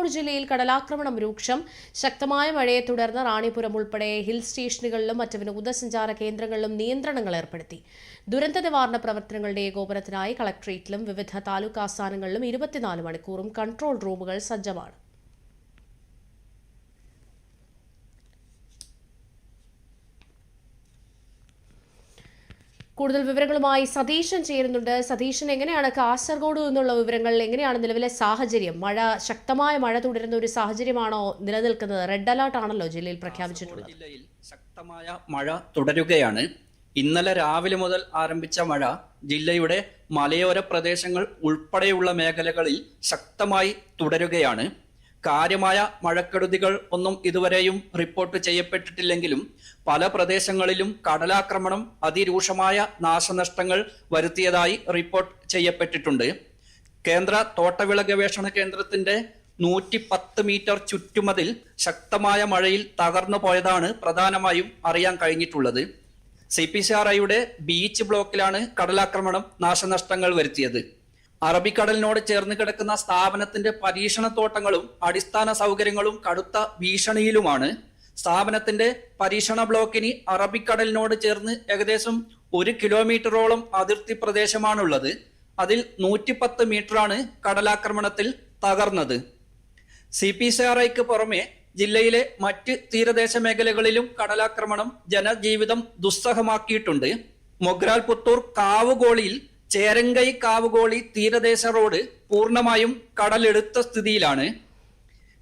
കാസർഗോഡ് ജില്ലയിൽ കടലാക്രമണം രൂക്ഷം. ശക്തമായ മഴയെ തുടർന്ന് റാണിപുരം ഉൾപ്പെടെ ഹിൽ സ്റ്റേഷനുകളിലും മറ്റ് വിനോദസഞ്ചാര കേന്ദ്രങ്ങളിലും നിയന്ത്രണങ്ങൾ ഏർപ്പെടുത്തി. ദുരന്ത നിവാരണ പ്രവർത്തനങ്ങളുടെ ഏകോപനത്തിനായി കളക്ടറേറ്റിലും വിവിധ താലൂക്ക് ആസ്ഥാനങ്ങളിലും 24 മണിക്കൂറും കൺട്രോൾ റൂമുകൾ സജ്ജമാണ്. കൂടുതൽ വിവരങ്ങളുമായി സതീശൻ ചേരുന്നുണ്ട്. സതീശൻ, എങ്ങനെയാണ് കാസർഗോഡ് നിന്നുള്ള വിവരങ്ങൾ? എങ്ങനെയാണ് നിലവിലെ സാഹചര്യം? ശക്തമായ മഴ തുടരുന്ന ഒരു സാഹചര്യമാണോ നിലനിൽക്കുന്നത്? റെഡ് അലർട്ട് ആണല്ലോ ജില്ലയിൽ പ്രഖ്യാപിച്ചിട്ടുള്ളത്. ജില്ലയിൽ ശക്തമായ മഴ തുടരുകയാണ്. ഇന്നലെ രാവിലെ മുതൽ ആരംഭിച്ച മഴ ജില്ലയുടെ മലയോര പ്രദേശങ്ങൾ ഉൾപ്പെടെയുള്ള മേഖലകളിൽ ശക്തമായി തുടരുകയാണ്. കാര്യമായ മഴക്കെടുതികൾ ഒന്നും ഇതുവരെയും റിപ്പോർട്ട് ചെയ്യപ്പെട്ടിട്ടില്ലെങ്കിലും പല പ്രദേശങ്ങളിലും കടലാക്രമണം അതിരൂക്ഷമായ നാശനഷ്ടങ്ങൾ വരുത്തിയതായി റിപ്പോർട്ട് ചെയ്യപ്പെട്ടിട്ടുണ്ട്. കേന്ദ്ര തോട്ടവിള ഗവേഷണ കേന്ദ്രത്തിന്റെ 110 മീറ്റർ ചുറ്റുമതിൽ ശക്തമായ മഴയിൽ തകർന്നു പോയതാണ് പ്രധാനമായും അറിയാൻ കഴിഞ്ഞിട്ടുള്ളത്. CPCRIയുടെ ബീച്ച് ബ്ലോക്കിലാണ് കടലാക്രമണം നാശനഷ്ടങ്ങൾ വരുത്തിയത്. അറബിക്കടലിനോട് ചേർന്ന് കിടക്കുന്ന സ്ഥാപനത്തിന്റെ പരീക്ഷണത്തോട്ടങ്ങളും അടിസ്ഥാന സൗകര്യങ്ങളും കടുത്ത ഭീഷണിയിലുമാണ്. സ്ഥാപനത്തിന്റെ പരീക്ഷണ ബ്ലോക്കിന് അറബിക്കടലിനോട് ചേർന്ന് ഏകദേശം 1 കിലോമീറ്ററോളം അതിർത്തി പ്രദേശമാണുള്ളത്. അതിൽ 110 മീറ്ററാണ് കടലാക്രമണത്തിൽ തകർന്നത്. CPCRIക്ക് പുറമെ ജില്ലയിലെ മറ്റ് തീരദേശ മേഖലകളിലും കടലാക്രമണം ജനജീവിതം ദുസ്സഹമാക്കിയിട്ടുണ്ട്. മൊഗ്രാൽ പുത്തൂർ കാവുകോളിയിൽ ചേരങ്കൈ കാവുകോളി തീരദേശ റോഡ് പൂർണ്ണമായും കടലെടുത്ത സ്ഥിതിയിലാണ്.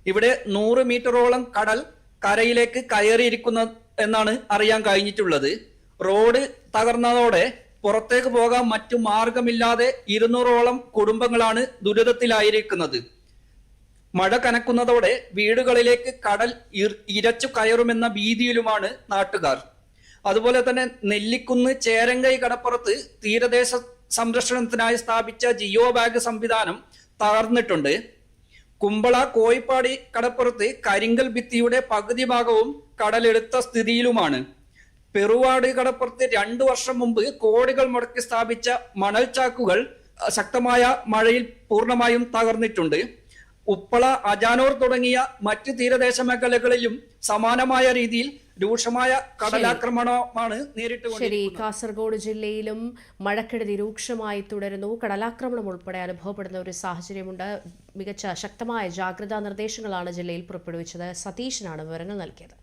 ഇവിടെ 100 മീറ്ററോളം കടൽ കരയിലേക്ക് കയറിയിരിക്കുന്ന എന്നാണ് അറിയാൻ കഴിഞ്ഞിട്ടുള്ളത്. റോഡ് തകർന്നതോടെ പുറത്തേക്ക് പോകാൻ മറ്റു മാർഗമില്ലാതെ 200ഓളം കുടുംബങ്ങളാണ് ദുരിതത്തിലായിരിക്കുന്നത്. മഴ കനക്കുന്നതോടെ വീടുകളിലേക്ക് കടൽ ഇരച്ചു കയറുമെന്ന ഭീതിയിലുമാണ് നാട്ടുകാർ. അതുപോലെ തന്നെ നെല്ലിക്കുന്ന് ചേരങ്കൈ കടപ്പുറത്ത് തീരദേശ സംരക്ഷണത്തിനായി സ്ഥാപിച്ച ജിയോ ബാഗ് സംവിധാനം തകർന്നിട്ടുണ്ട്. കുമ്പള കോയിപ്പാടി കടപ്പുറത്ത് കരിങ്കൽ ഭിത്തിയുടെ പകുതി ഭാഗവും കടലെടുത്ത സ്ഥിതിയിലുമാണ്. പെറുവാട് കടപ്പുറത്ത് 2 വർഷം മുമ്പ് കോടികൾ മുടക്കി സ്ഥാപിച്ച മണൽച്ചാക്കുകൾ ശക്തമായ മഴയിൽ പൂർണ്ണമായും തകർന്നിട്ടുണ്ട്. ഉപ്പള, അജാനൂർ തുടങ്ങിയ മറ്റ് തീരദേശ മേഖലകളിലും സമാനമായ രീതിയിൽ രൂക്ഷമായ കടലാക്രമണമാണ് നേരിട്ടുകൊണ്ടിരിക്കുന്നത്. കാസർഗോഡ് ജില്ലയിലും മഴക്കെടുതി രൂക്ഷമായി തുടരുന്നു. കടലാക്രമണം ഉൾപ്പെടെ അനുഭവപ്പെടുന്ന ഒരു സാഹചര്യമുണ്ട്. മികച്ച ശക്തമായ ജാഗ്രതാ നിർദ്ദേശങ്ങളാണ് ജില്ലയിൽ പുറപ്പെടുവിച്ചത്. സതീശനാണ് വിവരങ്ങൾ നൽകിയത്.